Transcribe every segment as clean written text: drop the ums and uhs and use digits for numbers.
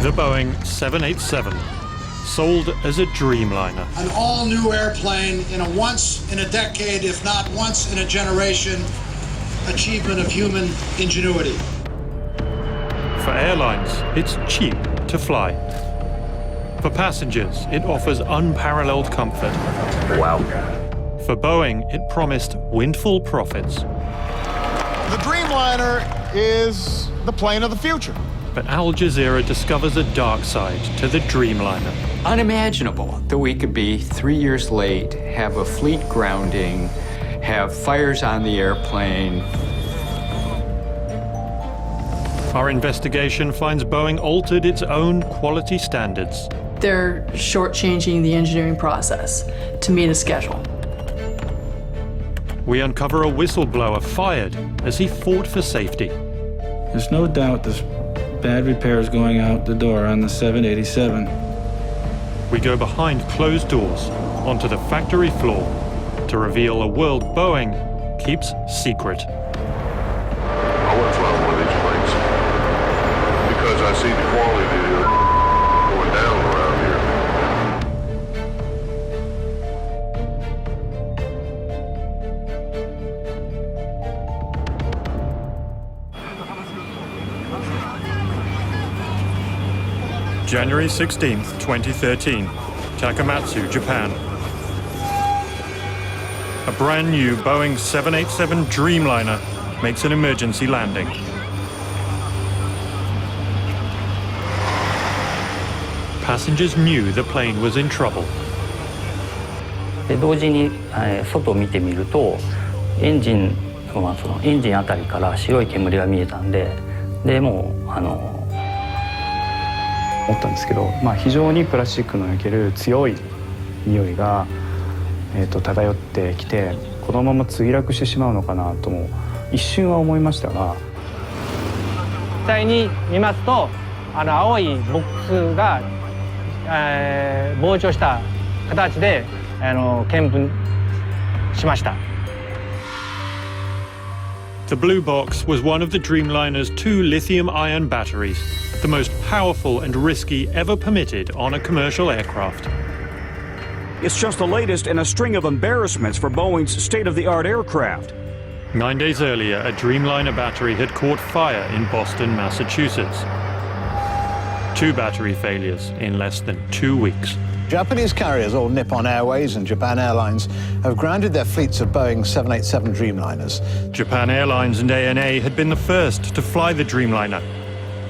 The Boeing 787, sold as a dreamliner. An all-new airplane in a once-in-a-decade, if not once-in-a-generation, achievement of human ingenuity. For airlines, it's cheap to fly. For passengers, it offers unparalleled comfort. Wow. For Boeing, it promised windfall profits. The Dreamliner is the plane of the future. But Al Jazeera discovers a dark side to the Dreamliner. Unimaginable that we could be 3 years late, have a fleet grounding, have fires on the airplane. Our investigation finds Boeing altered its own quality standards. They're shortchanging the engineering process to meet a schedule. We uncover a whistleblower fired as he fought for safety. There's no doubt there's bad repairs going out the door on the 787. We go behind closed doors onto the factory floor to reveal a world Boeing keeps secret. I want to fly one of these planes because I see the quality going down around here. January 16th, 2013, Takamatsu, Japan. A brand new Boeing 787 Dreamliner makes an emergency landing. Passengers knew the plane was in trouble. で同時に、外を見てみるとエンジンあたりから白い煙が見えたんで、もう思ったんですけど、非常にプラスチックの焼ける強い匂いが、漂ってきて、このまま墜落してしまうのかなとも一瞬は思いましたが、実際に見ますと青いボックスが、膨張した形で見分しました。The blue box was one of the Dreamliner's 2 lithium-ion batteries, the most powerful and risky ever permitted on a commercial aircraft. It's just the latest in a string of embarrassments for Boeing's state-of-the-art aircraft. 9 days earlier, a Dreamliner battery had caught fire in Boston, Massachusetts. 2 battery failures in less than 2 weeks. Japanese carriers, all Nippon Airways and Japan Airlines, have grounded their fleets of Boeing 787 Dreamliners. Japan Airlines and ANA had been the first to fly the Dreamliner.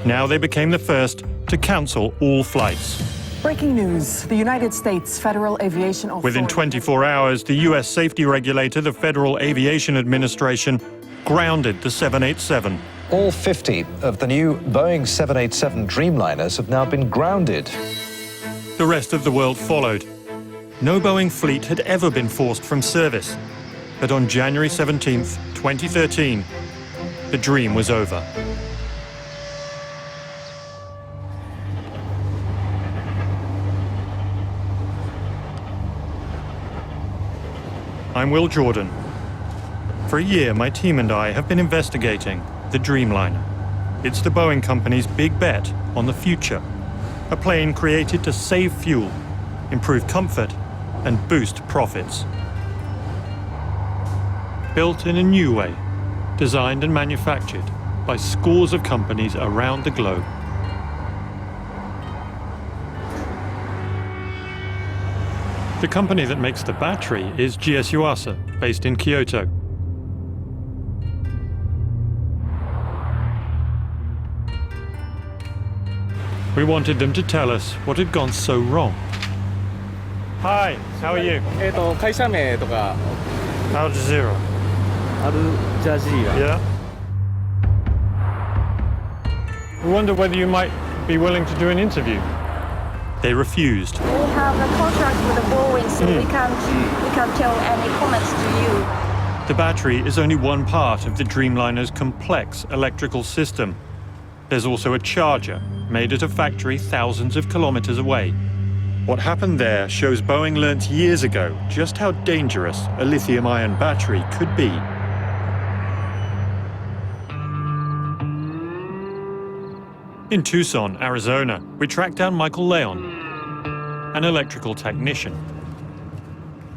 Now they became the first to cancel all flights. Breaking news. The United States Federal Aviation Authority... Within 24 hours, the U.S. safety regulator, the Federal Aviation Administration, grounded the 787. All 50 of the new Boeing 787 Dreamliners have now been grounded. The rest of the world followed. No Boeing fleet had ever been forced from service. But on January 17th, 2013, the dream was over. I'm Will Jordan. For a year, my team and I have been investigating the Dreamliner. It's the Boeing company's big bet on the future. A plane created to save fuel, improve comfort, and boost profits. Built in a new way, designed and manufactured by scores of companies around the globe. The company that makes the battery is GS Yuasa, based in Kyoto. We wanted them to tell us what had gone so wrong. Hi, how are you? 会社名とか Al Jazeera. Al Jazeera. Yeah. We wonder whether you might be willing to do an interview. They refused. We have a contract with the Boeing, so we can't tell any comments to you. The battery is only one part of the Dreamliner's complex electrical system. There's also a charger made at a factory thousands of kilometers away. What happened there shows Boeing learnt years ago just how dangerous a lithium-ion battery could be. In Tucson, Arizona, we tracked down Michael Leon, an electrical technician.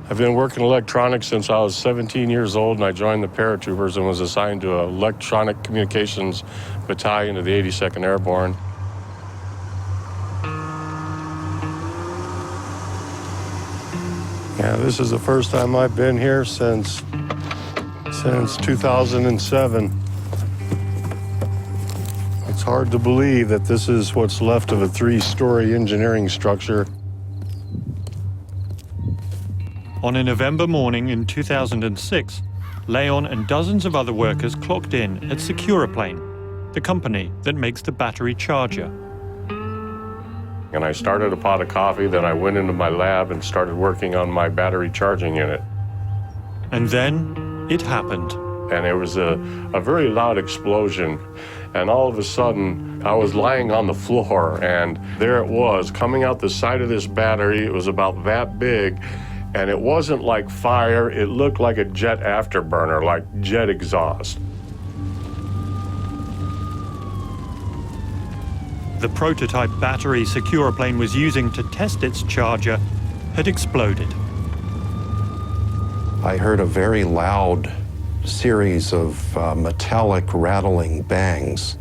I've been working electronics since I was 17 years old, and I joined the paratroopers and was assigned to an electronic communications battalion of the 82nd Airborne. Yeah, this is the first time I've been here since 2007. It's hard to believe that this is what's left of a 3-story engineering structure. On a November morning in 2006, Leon and dozens of other workers clocked in at Securaplane, the company that makes the battery charger. And I started a pot of coffee, then I went into my lab and started working on my battery charging unit. And then it happened. And it was a very loud explosion. And all of a sudden, I was lying on the floor, and there it was, coming out the side of this battery. It was about that big, and it wasn't like fire. It looked like a jet afterburner, like jet exhaust. The prototype battery Securaplane was using to test its charger had exploded. I heard a very loud series of metallic rattling bangs.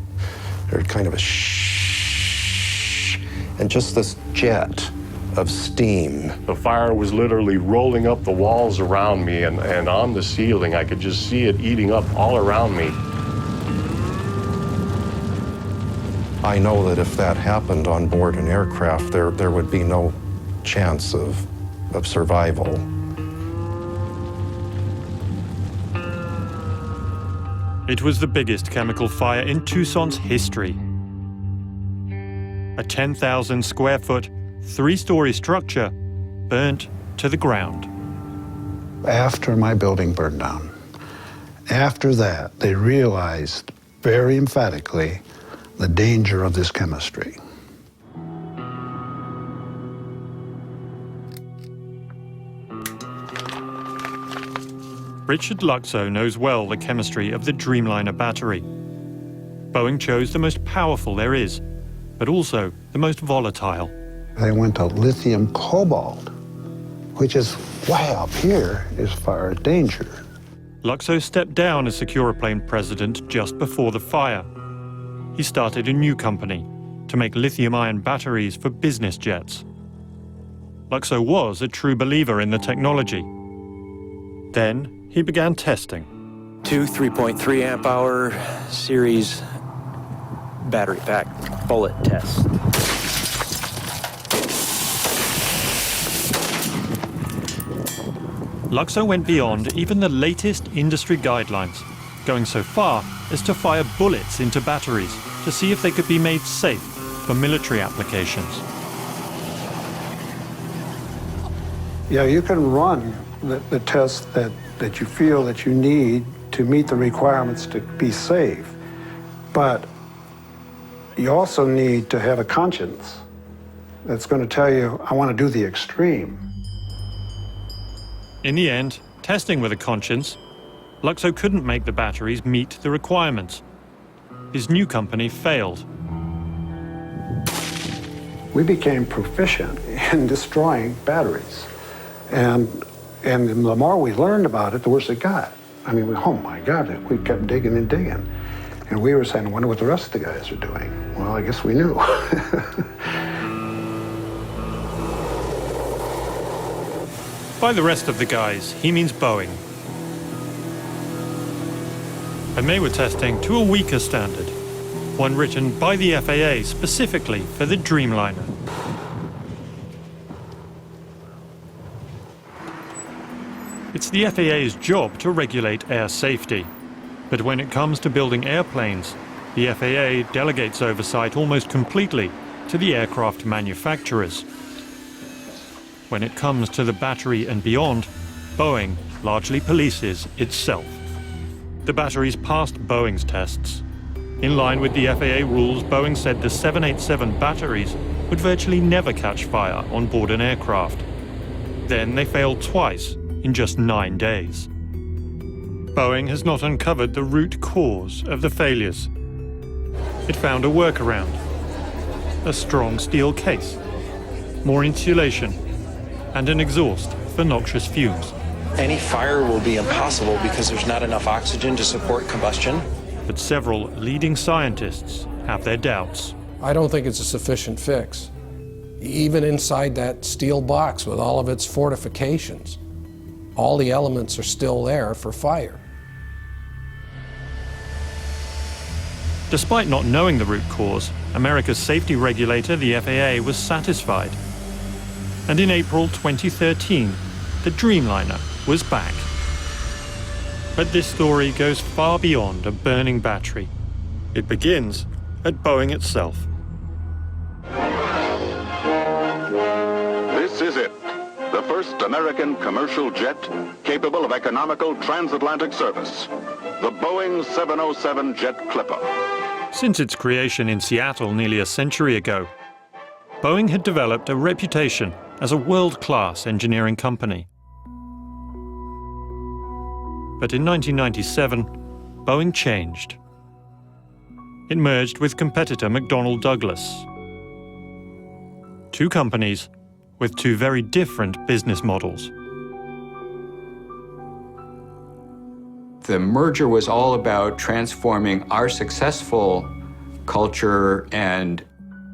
There kind of a shh, and just this jet of steam. The fire was literally rolling up the walls around me, and on the ceiling. I could just see it eating up all around me. I know that if that happened on board an aircraft, there would be no chance of survival. It was the biggest chemical fire in Tucson's history. A 10,000 square foot, 3-story structure burnt to the ground. After my building burned down, after that, they realized very emphatically the danger of this chemistry. Richard Luxo knows well the chemistry of the Dreamliner battery. Boeing chose the most powerful there is, but also the most volatile. They went to lithium cobalt, which is way up here as far as danger. Luxo stepped down as Securaplane president just before the fire. He started a new company to make lithium-ion batteries for business jets. Luxo was a true believer in the technology. Then he began testing. 2 3.3 amp hour series battery pack bullet test. Luxo went beyond even the latest industry guidelines, going so far as to fire bullets into batteries to see if they could be made safe for military applications. Yeah, you can run the tests that you feel that you need to meet the requirements to be safe, but you also need to have a conscience that's going to tell you, I want to do the extreme. In the end, testing with a conscience, Luxo couldn't make the batteries meet the requirements. His new company failed. We became proficient in destroying batteries. And the more we learned about it, the worse it got. I mean, oh my God, we kept digging and digging. And we were saying, I wonder what the rest of the guys are doing. Well, I guess we knew. By the rest of the guys, he means Boeing. And they were testing to a weaker standard, one written by the FAA specifically for the Dreamliner. It's the FAA's job to regulate air safety. But when it comes to building airplanes, the FAA delegates oversight almost completely to the aircraft manufacturers. When it comes to the battery and beyond, Boeing largely polices itself. The batteries passed Boeing's tests. In line with the FAA rules, Boeing said the 787 batteries would virtually never catch fire on board an aircraft. Then they failed twice in just 9 days. Boeing has not uncovered the root cause of the failures. It found a workaround, a strong steel case, more insulation, and an exhaust for noxious fumes. Any fire will be impossible because there's not enough oxygen to support combustion. But several leading scientists have their doubts. I don't think it's a sufficient fix. Even inside that steel box with all of its fortifications, all the elements are still there for fire. Despite not knowing the root cause, America's safety regulator, the FAA, was satisfied. And in April 2013, the Dreamliner was back. But this story goes far beyond a burning battery. It begins at Boeing itself. This is it. The first American commercial jet capable of economical transatlantic service. The Boeing 707 Jet Clipper. Since its creation in Seattle nearly a century ago, Boeing had developed a reputation as a world-class engineering company. But in 1997, Boeing changed. It merged with competitor McDonnell Douglas. Two companies with two very different business models. The merger was all about transforming our successful culture and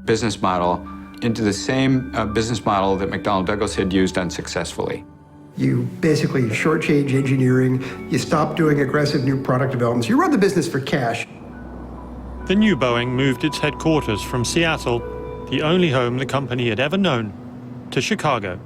business model into the same business model that McDonnell Douglas had used unsuccessfully. You basically shortchange engineering, you stop doing aggressive new product developments, you run the business for cash. The new Boeing moved its headquarters from Seattle, the only home the company had ever known, to Chicago.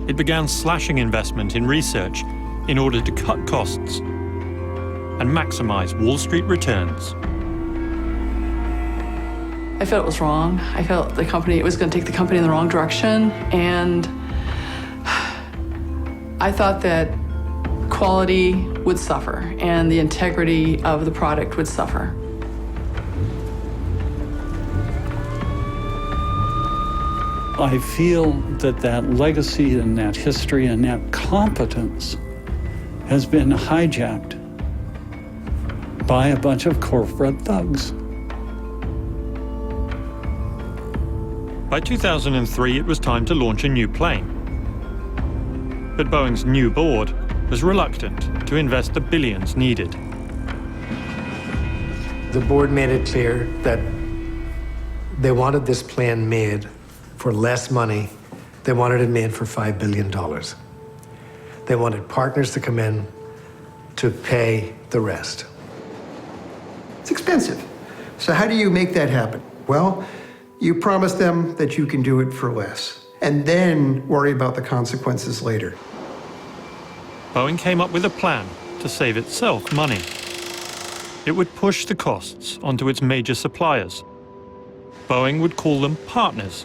It began slashing investment in research in order to cut costs and maximize Wall Street returns. I felt it was wrong. I felt it was going to take the company in the wrong direction, and I thought that quality would suffer and the integrity of the product would suffer. I feel that that legacy and that history and that competence has been hijacked by a bunch of corporate thugs. By 2003, it was time to launch a new plane. But Boeing's new board was reluctant to invest the billions needed. The board made it clear that they wanted this plane made for less money. They wanted it made for $5 billion. They wanted partners to come in to pay the rest. It's expensive. So how do you make that happen? Well, you promise them that you can do it for less, and then worry about the consequences later. Boeing came up with a plan to save itself money. It would push the costs onto its major suppliers. Boeing would call them partners,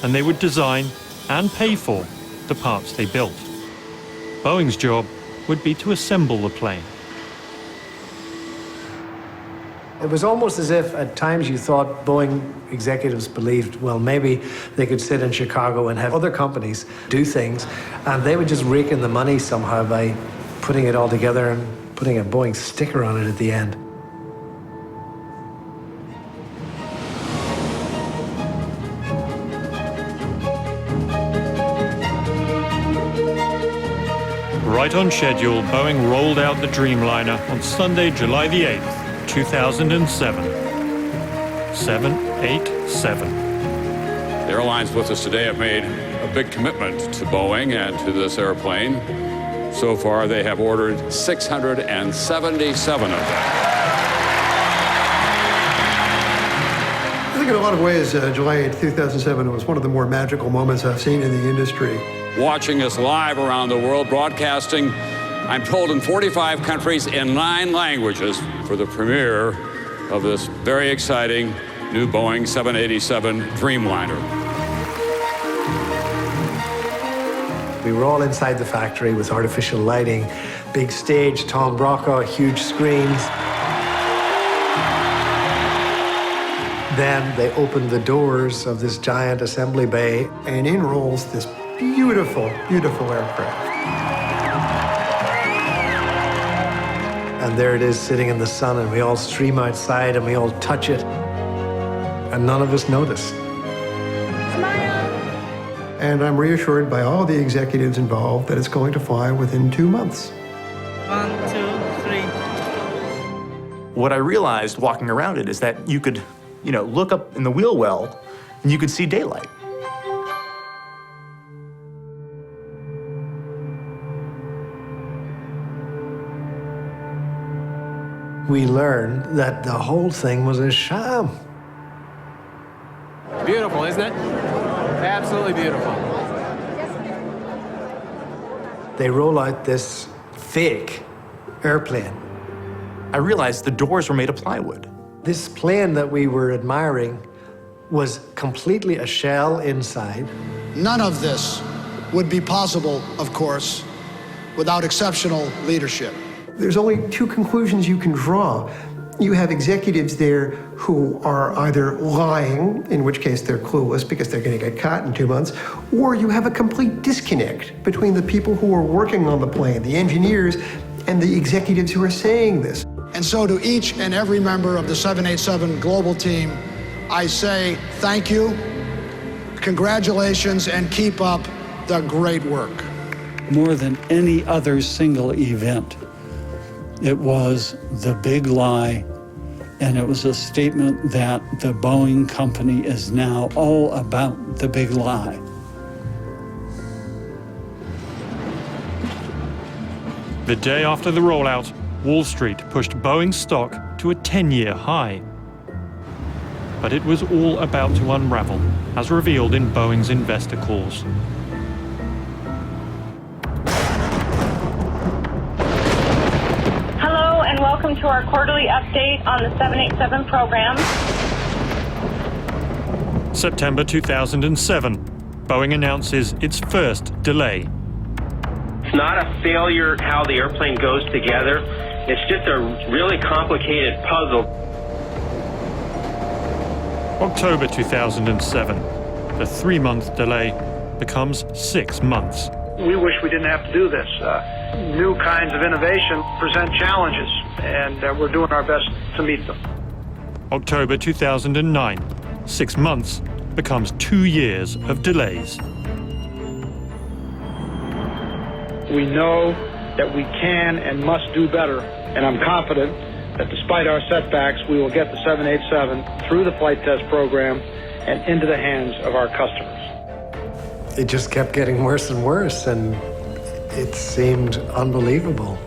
and they would design and pay for the parts they built. Boeing's job would be to assemble the plane. It was almost as if at times you thought Boeing executives believed, well, maybe they could sit in Chicago and have other companies do things, and they would just rake in the money somehow by putting it all together and putting a Boeing sticker on it at the end. Right on schedule, Boeing rolled out the Dreamliner on Sunday, July the 8th, 2007. 787. The airlines with us today have made a big commitment to Boeing and to this airplane. So far, they have ordered 677 of them. I think in a lot of ways, July 8, 2007 was one of the more magical moments I've seen in the industry. Watching us live around the world, broadcasting, I'm told, in 45 countries in 9 languages for the premiere of this very exciting new Boeing 787 Dreamliner. We were all inside the factory with artificial lighting, big stage, Tom Brokaw, huge screens. Then they opened the doors of this giant assembly bay, and in rolls this beautiful, beautiful aircraft. and there it is sitting in the sun, and we all stream outside and we all touch it, and none of us notice. And I'm reassured by all the executives involved that it's going to fly within 2 months. 1, 2, 3. What I realized walking around it is that you could, look up in the wheel well and you could see daylight. We learned that the whole thing was a sham. Beautiful, isn't it? Absolutely beautiful. They roll out this fake airplane. I realized the doors were made of plywood. This plane that we were admiring was completely a shell inside. None of this would be possible, of course, without exceptional leadership. There's only two conclusions you can draw. You have executives there who are either lying, in which case they're clueless because they're going to get caught in 2 months, or you have a complete disconnect between the people who are working on the plane, the engineers, and the executives who are saying this. And so to each and every member of the 787 global team, I say thank you, congratulations, and keep up the great work. More than any other single event, it was the big lie, and it was a statement that the Boeing company is now all about the big lie. The day after the rollout, Wall Street pushed Boeing's stock to a 10-year high. But it was all about to unravel, as revealed in Boeing's investor calls. Hello and welcome to our quarterly update on the 787 program. September 2007, Boeing announces its first delay. It's not a failure how the airplane goes together. It's just a really complicated puzzle. October 2007, the 3-month delay becomes 6 months. We wish we didn't have to do this. New kinds of innovation present challenges, and we're doing our best to meet them. October 2009, 6 months becomes 2 years of delays. We know that we can and must do better, and I'm confident that despite our setbacks, we will get the 787 through the flight test program and into the hands of our customers. It just kept getting worse and worse, and it seemed unbelievable.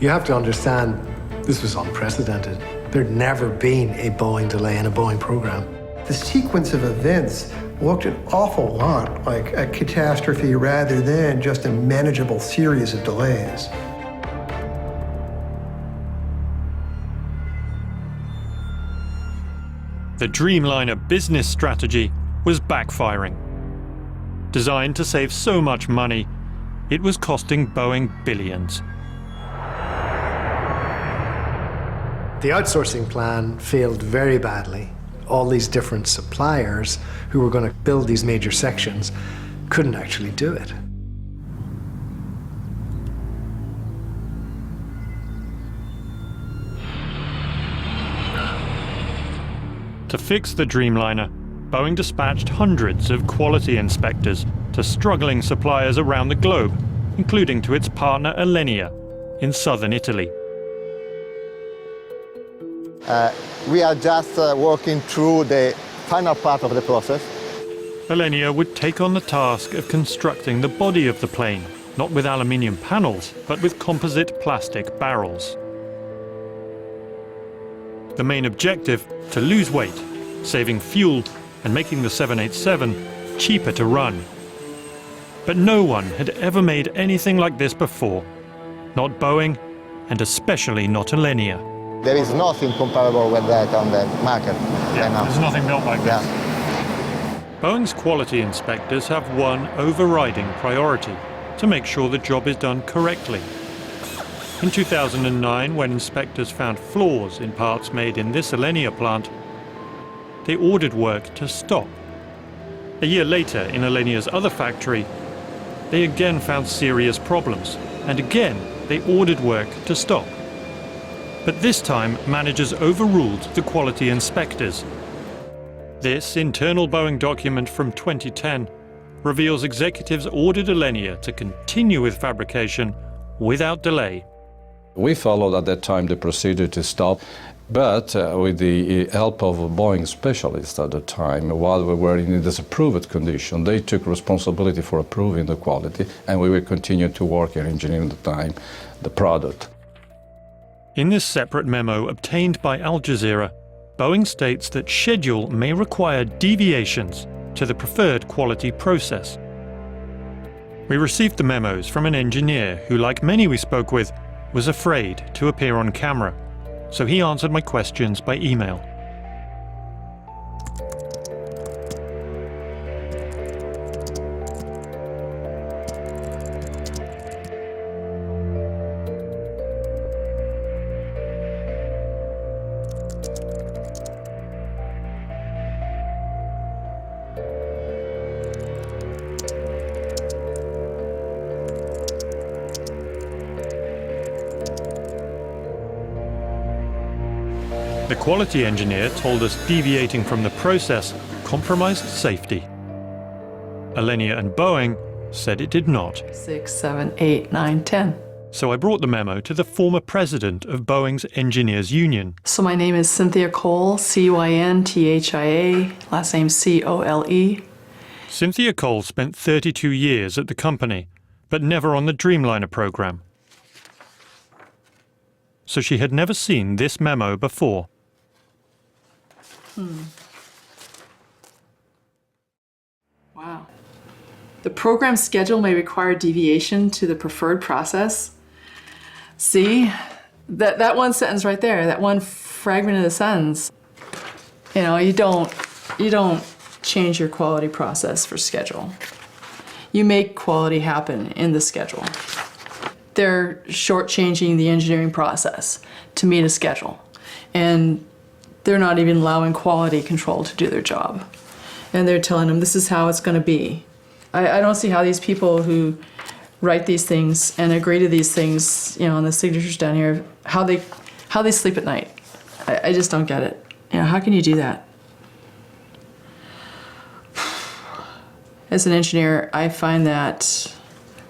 You have to understand, this was unprecedented. There'd never been a Boeing delay in a Boeing program. The sequence of events looked an awful lot like a catastrophe rather than just a manageable series of delays. The Dreamliner business strategy was backfiring. Designed to save so much money, it was costing Boeing billions. The outsourcing plan failed very badly. All these different suppliers who were going to build these major sections couldn't actually do it. To fix the Dreamliner, Boeing dispatched hundreds of quality inspectors to struggling suppliers around the globe, including to its partner Alenia in southern Italy. We are just working through the final part of the process. Alenia would take on the task of constructing the body of the plane, not with aluminium panels, but with composite plastic barrels. The main objective, to lose weight, saving fuel and making the 787 cheaper to run. But no one had ever made anything like this before. Not Boeing, and especially not Alenia. There is nothing comparable with that on the market right now. There's nothing built like this. Boeing's quality inspectors have one overriding priority: to make sure the job is done correctly. In 2009, when inspectors found flaws in parts made in this Alenia plant, they ordered work to stop. A year later, in Alenia's other factory, they again found serious problems, and again they ordered work to stop. But this time, managers overruled the quality inspectors. This internal Boeing document from 2010 reveals executives ordered Alenia to continue with fabrication without delay. We followed at that time the procedure to stop, but with the help of Boeing specialists at the time, while we were in a disapproved condition, they took responsibility for approving the quality, and we will continue to work and engineer at the time the product. In this separate memo obtained by Al Jazeera, Boeing states that schedule may require deviations to the preferred quality process. We received the memos from an engineer who, like many we spoke with, was afraid to appear on camera, so he answered my questions by email. The quality engineer told us deviating from the process compromised safety. Alenia and Boeing said it did not. 6, 7, 8, 9, 10. So I brought the memo to the former president of Boeing's Engineers Union. So my name is Cynthia Cole, C-Y-N-T-H-I-A, last name C-O-L-E. Cynthia Cole spent 32 years at the company, but never on the Dreamliner program. So she had never seen this memo before. Wow. The program schedule may require deviation to the preferred process. See, that one sentence right there, that one fragment of the sentence. You know, you don't change your quality process for schedule. You make quality happen in the schedule. They're shortchanging the engineering process to meet a schedule. And they're not even allowing quality control to do their job. And they're telling them this is how it's going to be. I don't see how these people who write these things and agree to these things, you know, on the signatures down here, how they sleep at night. I just don't get it. You know, how can you do that? As an engineer, I find that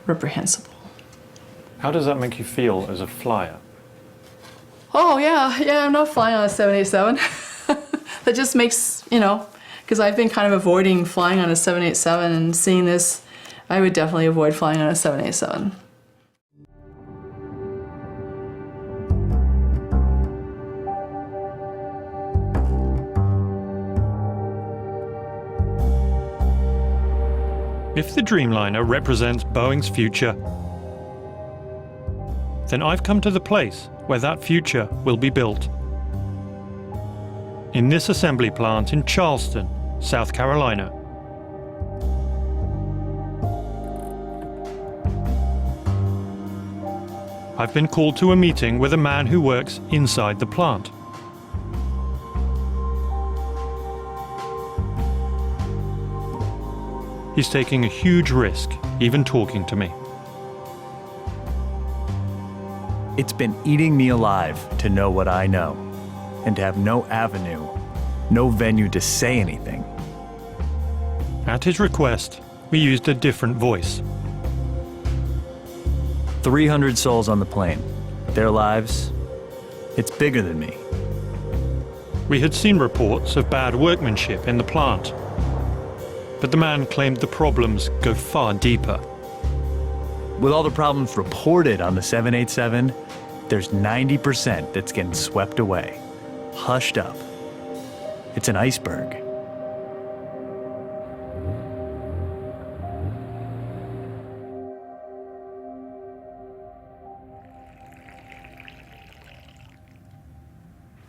reprehensible. How does that make you feel as a flyer? Oh, yeah, I'm not flying on a 787. That just makes, you know, because I've been kind of avoiding flying on a 787, and seeing this, I would definitely avoid flying on a 787. If the Dreamliner represents Boeing's future, then I've come to the place where that future will be built. In this assembly plant in Charleston, South Carolina. I've been called to a meeting with a man who works inside the plant. He's taking a huge risk, even talking to me. It's been eating me alive to know what I know, and to have no avenue, no venue to say anything. At his request, we used a different voice. 300 souls on the plane. Their lives, it's bigger than me. We had seen reports of bad workmanship in the plant, but the man claimed the problems go far deeper. With all the problems reported on the 787, there's 90% that's getting swept away, hushed up. It's an iceberg.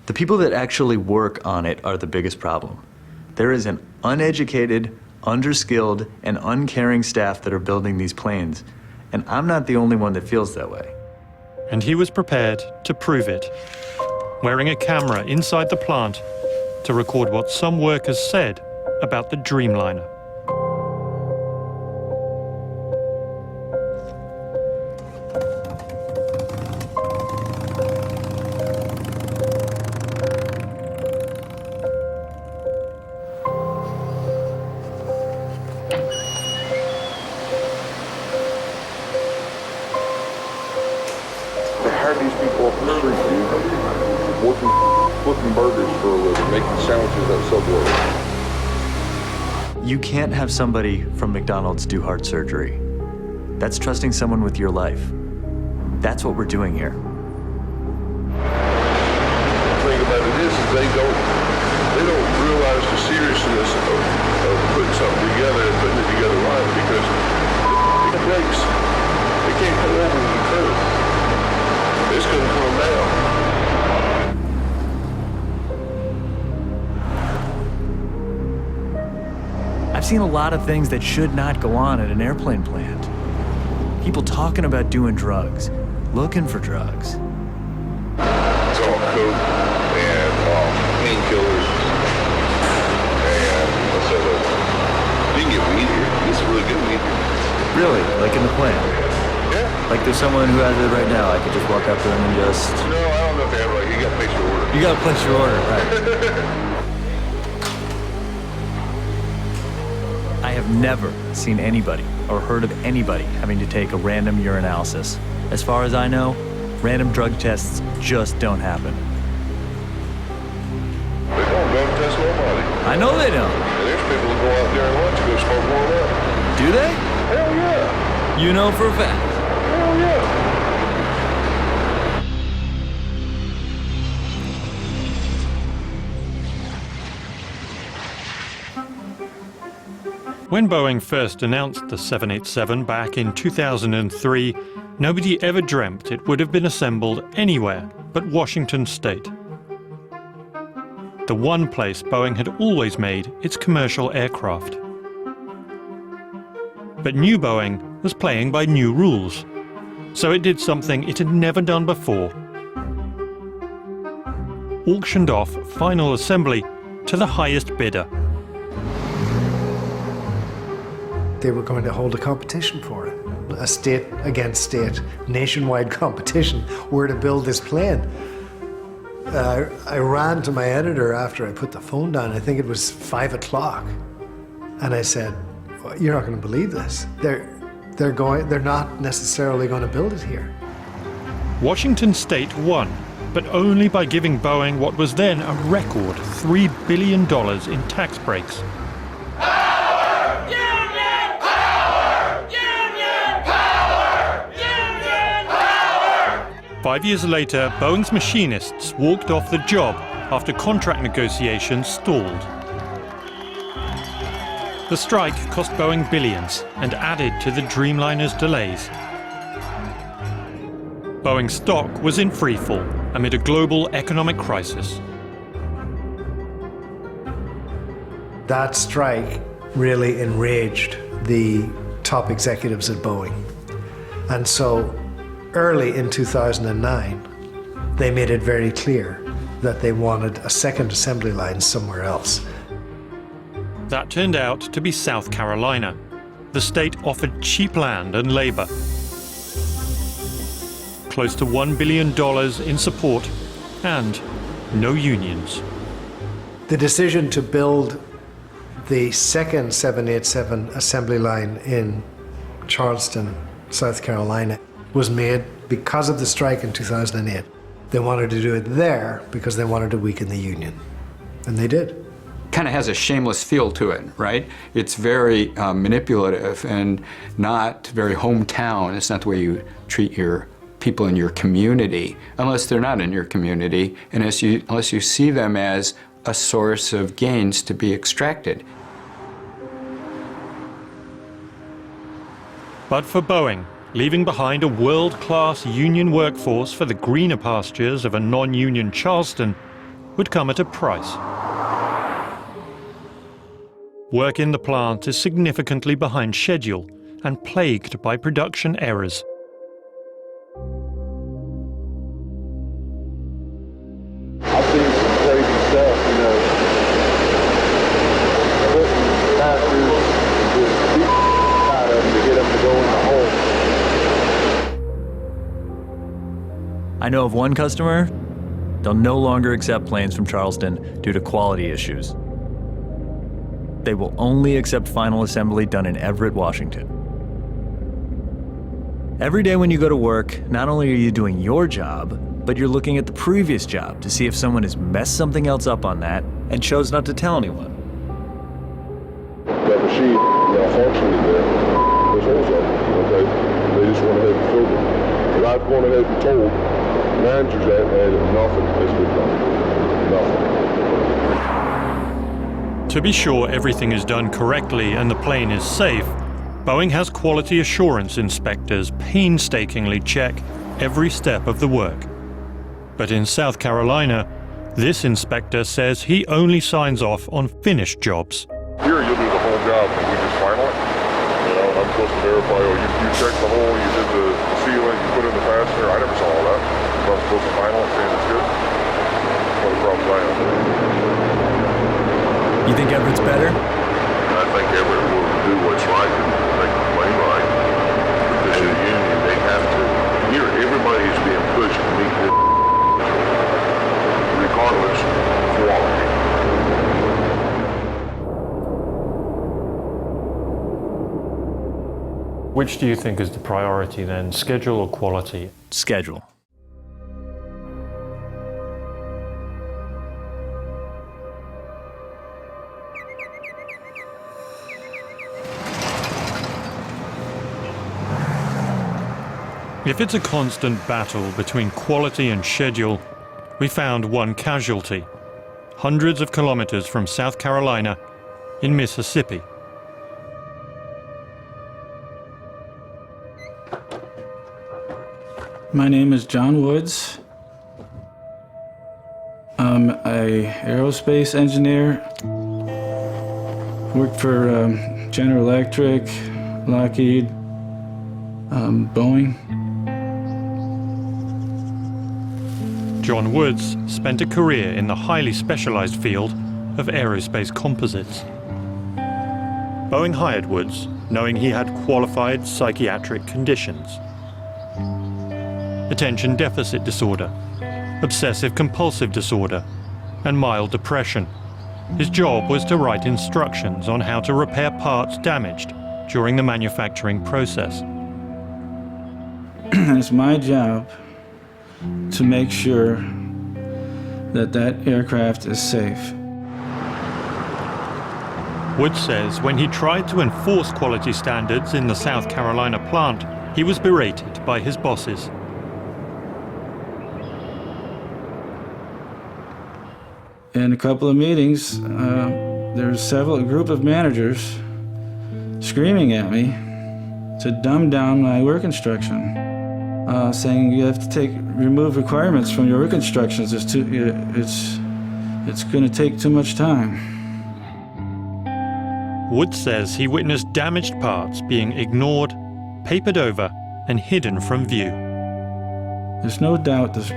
The people that actually work on it are the biggest problem. There is an uneducated, underskilled, and uncaring staff that are building these planes, and I'm not the only one that feels that way. And he was prepared to prove it, wearing a camera inside the plant to record what some workers said about the Dreamliner. hired these people off the street, dude. Working, flipping burgers for a living, making sandwiches at Subway. You can't have somebody from McDonald's do heart surgery. That's trusting someone with your life. That's what we're doing here. The thing about it is they don't realize the seriousness of putting something together and putting it together right, because it breaks. It can't come over and curve. It's going to come down. I've seen a lot of things that should not go on at an airplane plant. People talking about doing drugs, looking for drugs. It's all coke and painkillers. And what's that other? You can get weed here. It's really good weed here. Really? Like in the plant? Yeah. Like there's someone who has it right now. I could just walk up to them and just... No, I don't know if they have it right. You got to place your order. You got to place your order, right. I have never seen anybody or heard of anybody having to take a random urinalysis. As far as I know, random drug tests just don't happen. They don't drug test nobody. I know they don't. And there's people who go out there and lunch and go smoke one up. Do they? Hell yeah. You know for a fact. Hell yeah. When Boeing first announced the 787 back in 2003, nobody ever dreamt it would have been assembled anywhere but Washington State. The one place Boeing had always made its commercial aircraft. But new Boeing was playing by new rules, so it did something it had never done before. Auctioned off final assembly to the highest bidder. They were going to hold a competition for it, a state against state, nationwide competition, where to build this plane. I ran to my editor after I put the phone down. I think it was 5 o'clock, and I said, "You're not going to believe this. They're not necessarily going to build it here." Washington State won, but only by giving Boeing what was then a record $3 billion in tax breaks. 5 years later, Boeing's machinists walked off the job after contract negotiations stalled. The strike cost Boeing billions and added to the Dreamliner's delays. Boeing stock was in freefall amid a global economic crisis. That strike really enraged the top executives at Boeing. And so early in 2009, they made it very clear that they wanted a second assembly line somewhere else. That turned out to be South Carolina. The state offered cheap land and labor. Close to $1 billion in support and no unions. The decision to build the second 787 assembly line in Charleston, South Carolina, was made because of the strike in 2008. They wanted to do it there because they wanted to weaken the union. And they did. Kind of has a shameless feel to it, right? It's very manipulative and not very hometown. It's not the way you treat your people in your community, unless they're not in your community, and unless you see them as a source of gains to be extracted. But for Boeing, leaving behind a world-class union workforce for the greener pastures of a non-union Charleston would come at a price. Work in the plant is significantly behind schedule and plagued by production errors. I've seen some crazy stuff, you know. Putting passengers with feet out of them to get them to go in the hole. I know of one customer, they'll no longer accept planes from Charleston due to quality issues. They will only accept final assembly done in Everett, Washington. Every day when you go to work, not only are you doing your job, but you're looking at the previous job to see if someone has messed something else up on that and chose not to tell anyone. That machine malfunctioned in there. There's holes up, okay? They just went ahead and filled it. But I've gone ahead and told managers that, and nothing has been done. Nothing. To be sure everything is done correctly and the plane is safe, Boeing has quality assurance inspectors painstakingly check every step of the work. But in South Carolina, this inspector says he only signs off on finished jobs. Here you'll do the whole job and we just final it. You know, I'm supposed to verify, you checked the hole, you did the sealant, you put in the fastener. I never saw all that. I'm supposed to final it, saying it's good. What a problem I have. You think Everett's better? I think Everett will do what's right and make the plane right. Because of the union, they have to. Here, everybody is being pushed to meet this regardless of quality. Which do you think is the priority then, schedule or quality? Schedule. If it's a constant battle between quality and schedule, we found one casualty, hundreds of kilometers from South Carolina in Mississippi. My name is John Woods. I'm an aerospace engineer. Worked for General Electric, Lockheed, Boeing. John Woods spent a career in the highly specialized field of aerospace composites. Boeing hired Woods, knowing he had qualified psychiatric conditions. Attention deficit disorder, obsessive-compulsive disorder, and mild depression. His job was to write instructions on how to repair parts damaged during the manufacturing process. It's my job to make sure that that aircraft is safe. Woods says when he tried to enforce quality standards in the South Carolina plant, he was berated by his bosses. In a couple of meetings, there was a group of managers screaming at me to dumb down my work instruction, saying you have to remove requirements from your work instructions. It's going to take too much time. Woods says he witnessed damaged parts being ignored, papered over, and hidden from view. There's no doubt there's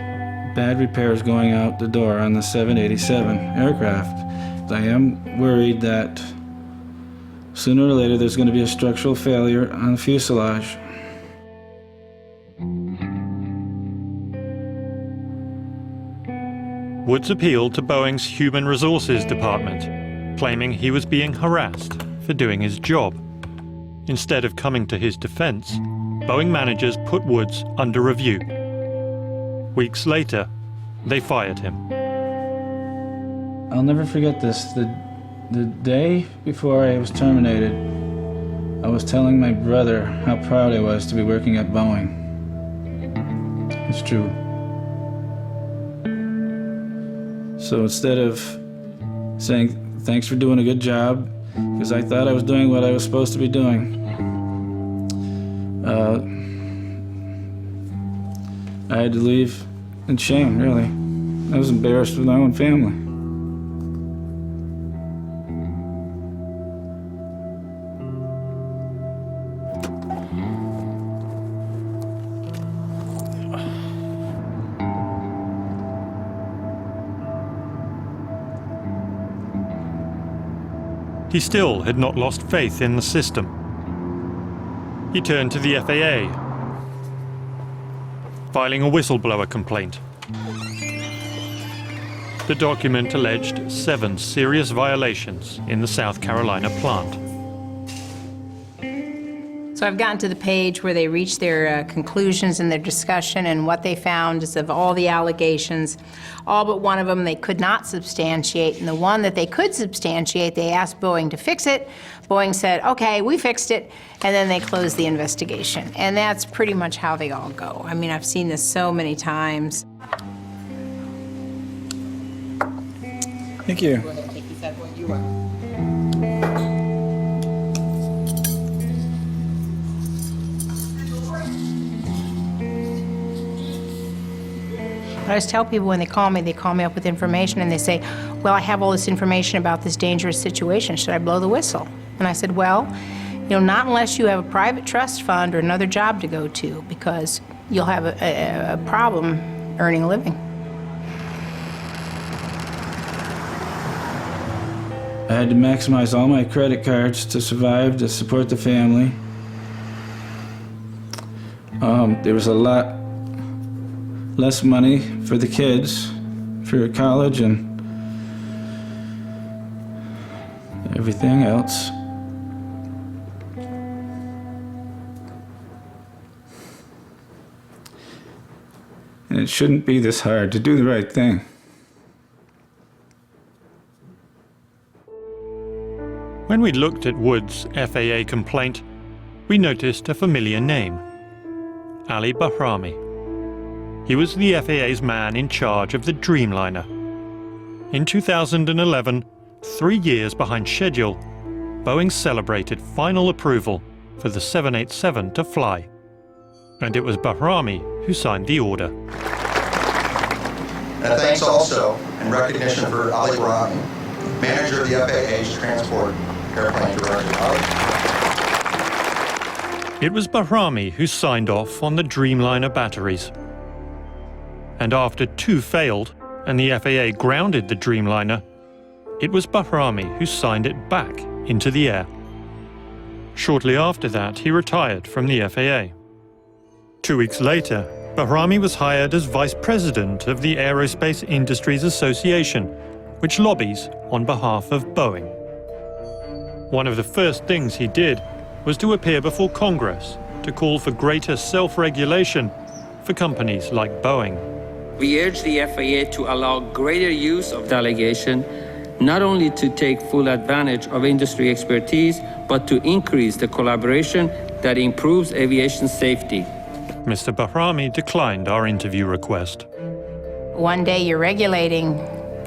bad repairs going out the door on the 787 aircraft. I am worried that sooner or later there's going to be a structural failure on the fuselage. Woods appealed to Boeing's Human Resources Department, claiming he was being harassed for doing his job. Instead of coming to his defense, Boeing managers put Woods under review. Weeks later, they fired him. I'll never forget this. The day before I was terminated, I was telling my brother how proud I was to be working at Boeing. It's true. So instead of saying thanks for doing a good job, because I thought I was doing what I was supposed to be doing, I had to leave in shame, really. I was embarrassed with my own family. He still had not lost faith in the system. He turned to the FAA, filing a whistleblower complaint. The document alleged 7 serious violations in the South Carolina plant. So I've gotten to the page where they reach their conclusions in their discussion, and what they found is of all the allegations, all but one of them they could not substantiate, and the one that they could substantiate, they asked Boeing to fix it. Boeing said, okay, we fixed it, and then they closed the investigation. And that's pretty much how they all go. I mean, I've seen this so many times. Thank you. Go ahead, take these out where you are. I always tell people when they call me up with information and they say, well, I have all this information about this dangerous situation. Should I blow the whistle? And I said, well, you know, not unless you have a private trust fund or another job to go to, because you'll have a problem earning a living. I had to maximize all my credit cards to survive, to support the family. There was a lot less money for the kids, for college and everything else. And it shouldn't be this hard to do the right thing. When we looked at Wood's FAA complaint, we noticed a familiar name: Ali Bahrami. He was the FAA's man in charge of the Dreamliner. In 2011, 3 years behind schedule, Boeing celebrated final approval for the 787 to fly. And it was Bahrami who signed the order. And thanks also in recognition for Ali Bahrami, manager of the FAA's transport airplane director. It was Bahrami who signed off on the Dreamliner batteries. And after 2 failed and the FAA grounded the Dreamliner, it was Bahrami who signed it back into the air. Shortly after that, he retired from the FAA. 2 weeks later, Bahrami was hired as vice president of the Aerospace Industries Association, which lobbies on behalf of Boeing. One of the first things he did was to appear before Congress to call for greater self-regulation for companies like Boeing. We urge the FAA to allow greater use of delegation, not only to take full advantage of industry expertise, but to increase the collaboration that improves aviation safety. Mr. Bahrami declined our interview request. One day you're regulating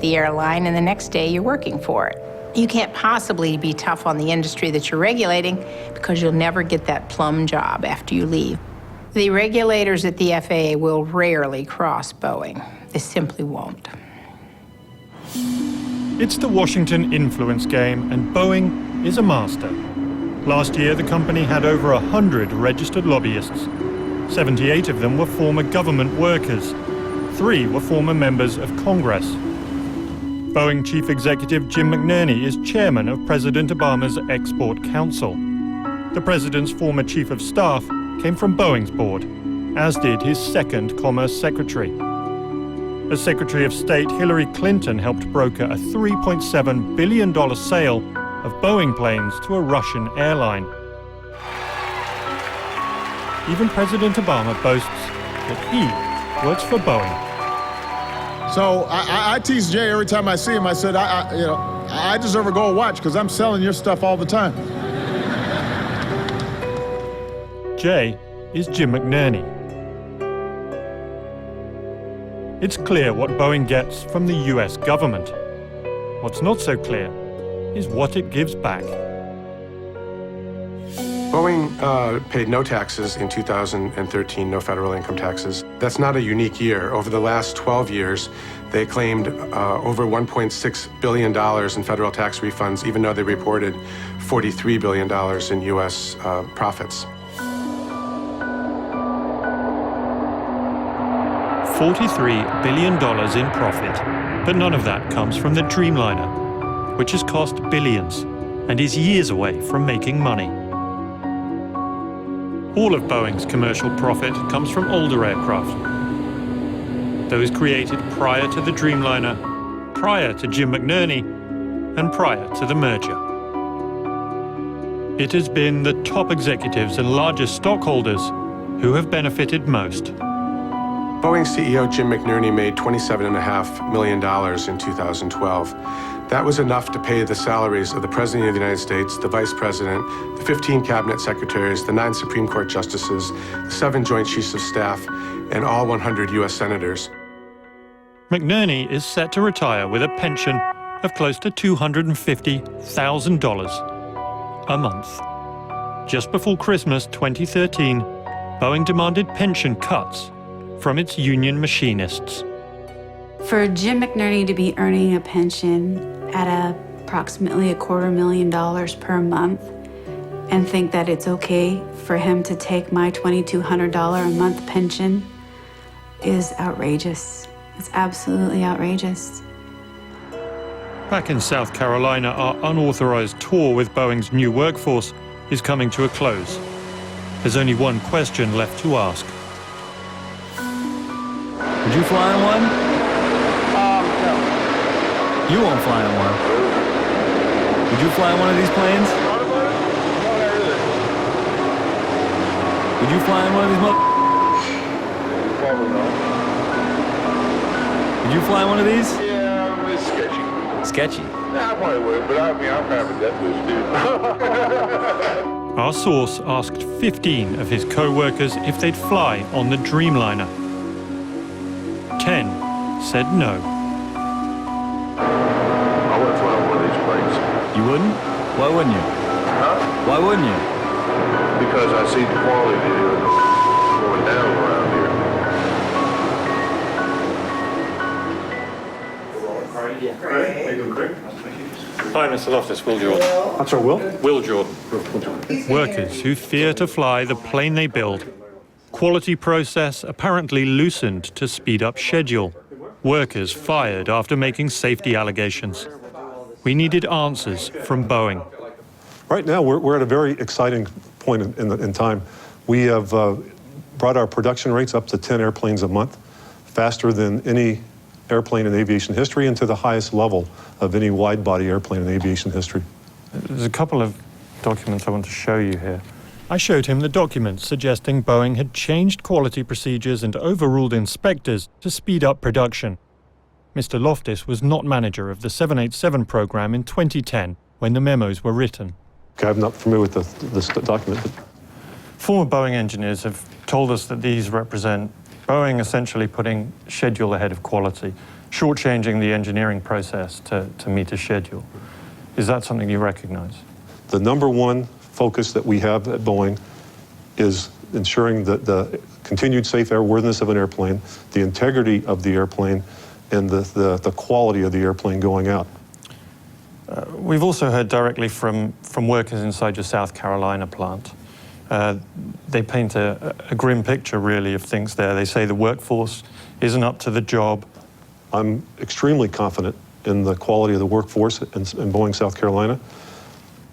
the airline, and the next day you're working for it. You can't possibly be tough on the industry that you're regulating, because you'll never get that plum job after you leave. The regulators at the FAA will rarely cross Boeing. They simply won't. It's the Washington influence game, and Boeing is a master. Last year, the company had over 100 registered lobbyists. 78 of them were former government workers. 3 were former members of Congress. Boeing Chief Executive Jim McNerney is chairman of President Obama's Export Council. The president's former chief of staff came from Boeing's board, as did his second Commerce Secretary. As Secretary of State, Hillary Clinton helped broker a $3.7 billion sale of Boeing planes to a Russian airline. Even President Obama boasts that he works for Boeing. So I tease Jay every time I see him. I said, I deserve a gold watch because I'm selling your stuff all the time. Jay is Jim McNerney. It's clear what Boeing gets from the US government. What's not so clear is what it gives back. Boeing paid no taxes in 2013, no federal income taxes. That's not a unique year. Over the last 12 years, they claimed over $1.6 billion in federal tax refunds, even though they reported $43 billion in U.S. profits. $43 billion in profit, but none of that comes from the Dreamliner, which has cost billions and is years away from making money. All of Boeing's commercial profit comes from older aircraft, those created prior to the Dreamliner, prior to Jim McNerney, and prior to the merger. it has been the top executives and largest stockholders who have benefited most. Boeing CEO Jim McNerney made $27.5 million in 2012. That was enough to pay the salaries of the President of the United States, the Vice President, the 15 Cabinet Secretaries, the 9 Supreme Court Justices, the 7 Joint Chiefs of Staff, and all 100 U.S. Senators. McNerney is set to retire with a pension of close to $250,000 a month. Just before Christmas 2013, Boeing demanded pension cuts from its union machinists. For Jim McNerney to be earning a pension at approximately $250,000 per month and think that it's okay for him to take my $2,200 a month pension is outrageous. It's absolutely outrageous. Back in South Carolina, our unauthorized tour with Boeing's new workforce is coming to a close. There's only one question left to ask. Would you fly on one? No. You won't fly on one. Would you fly on one of these planes? No, not really. Would you fly on one of these Probably not. Would you fly on one of these? Yeah, it's sketchy. Sketchy? Nah, I probably would, but I'm kind of a death wish dude. Our source asked 15 of his co-workers if they'd fly on the Dreamliner. 10 said no. I wouldn't fly on one of these planes. You wouldn't? Why wouldn't you? Huh? Why wouldn't you? Because I see the quality of going down around here. Hi, Mr. Loftus, Will Jordan. That's our Will? Will Jordan. Workers who fear to fly the plane they build. Quality process apparently loosened to speed up schedule. Workers fired after making safety allegations. We needed answers from Boeing. Right now, we're at a very exciting point in time. We have brought our production rates up to 10 airplanes a month, faster than any airplane in aviation history and to the highest level of any wide-body airplane in aviation history. There's a couple of documents I want to show you here. I showed him the documents suggesting Boeing had changed quality procedures and overruled inspectors to speed up production. Mr. Loftus was not manager of the 787 program in 2010 when the memos were written. Okay, I'm not familiar with this document. But... Former Boeing engineers have told us that these represent Boeing essentially putting schedule ahead of quality, shortchanging the engineering process to meet a schedule. Is that something you recognize? The number one focus that we have at Boeing is ensuring that the continued safe airworthiness of an airplane, the integrity of the airplane, and the quality of the airplane going out. We've also heard directly from workers inside your South Carolina plant. They paint a grim picture, really, of things there. They say the workforce isn't up to the job. I'm extremely confident in the quality of the workforce in Boeing, South Carolina.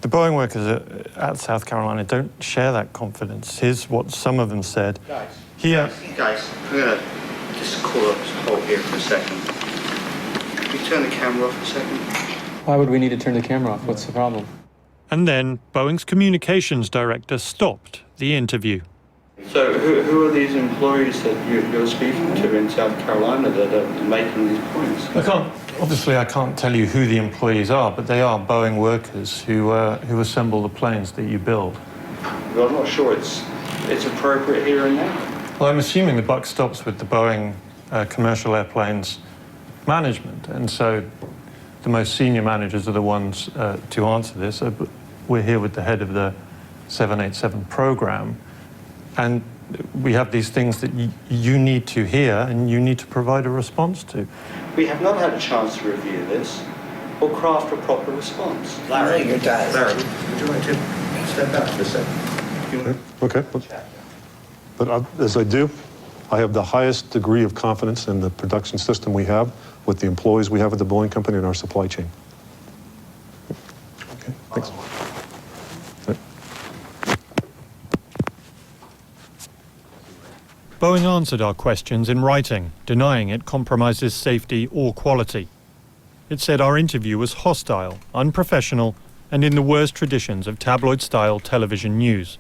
The Boeing workers at South Carolina don't share that confidence. Here's what some of them said. Guys, I'm going to just call up this hold here for a second. Can you turn the camera off for a second? Why would we need to turn the camera off? What's the problem? And then Boeing's communications director stopped the interview. So who are these employees that you're speaking to in South Carolina that are making these points? Obviously I can't tell you who the employees are, but they are Boeing workers who assemble the planes that you build. Well, I'm not sure it's appropriate here and now. Well, I'm assuming the buck stops with the Boeing commercial airplanes management, and so the most senior managers are the ones to answer this. We're here with the head of the 787 program, and we have these things that you need to hear and you need to provide a response to. We have not had a chance to review this or craft a proper response. Larry, you're tired. Larry, would you like to step out for a second? Okay. But as I do, I have the highest degree of confidence in the production system we have with the employees we have at the Boeing company and our supply chain. Okay, thanks. Boeing answered our questions in writing, denying it compromises safety or quality. It said our interview was hostile, unprofessional, and in the worst traditions of tabloid-style television news.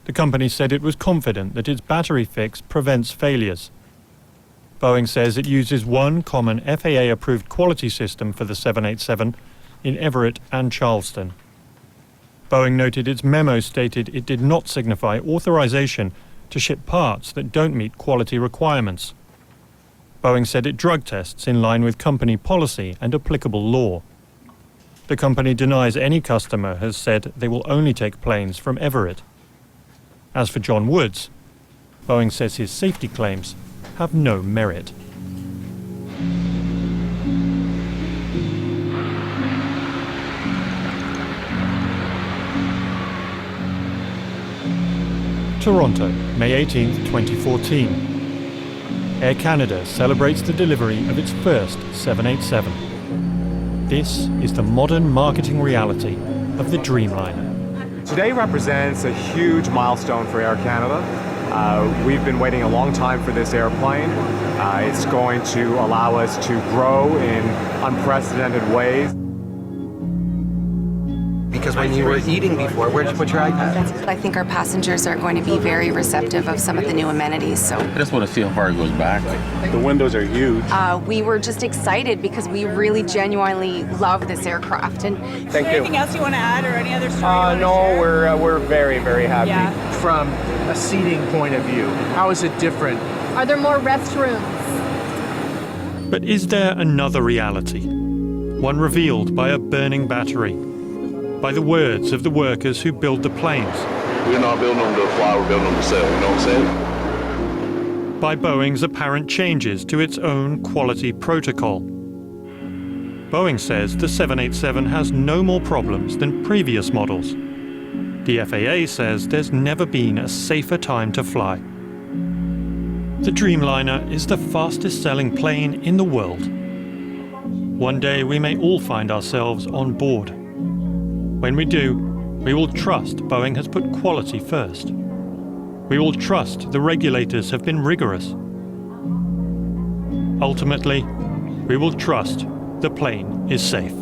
The company said it was confident that its battery fix prevents failures. Boeing says it uses one common FAA-approved quality system for the 787 in Everett and Charleston. Boeing noted its memo stated it did not signify authorization to ship parts that don't meet quality requirements. Boeing said it drug tests in line with company policy and applicable law. The company denies any customer has said they will only take planes from Everett. As for John Woods, Boeing says his safety claims have no merit. Toronto, May 18, 2014. Air Canada celebrates the delivery of its first 787. This is the modern marketing reality of the Dreamliner. Today represents a huge milestone for Air Canada. We've been waiting a long time for this airplane. It's going to allow us to grow in unprecedented ways. Because when you were eating before, where'd you put your iPad? I think our passengers are going to be very receptive of some of the new amenities. So I just want to see how far it goes back. The windows are huge. we were just excited because we really genuinely love this aircraft. And Thank you. Anything else you want to add, or any other story? No, we're very, very happy. Yeah. From a seating point of view, how is it different? Are there more restrooms? But is there another reality? One revealed by a burning battery, by the words of the workers who build the planes. We're not building them to fly, we're building them to sell, you know what I'm saying? By Boeing's apparent changes to its own quality protocol. Boeing says the 787 has no more problems than previous models. The FAA says there's never been a safer time to fly. The Dreamliner is the fastest-selling plane in the world. One day we may all find ourselves on board. When we do, we will trust Boeing has put quality first. We will trust the regulators have been rigorous. Ultimately, we will trust the plane is safe.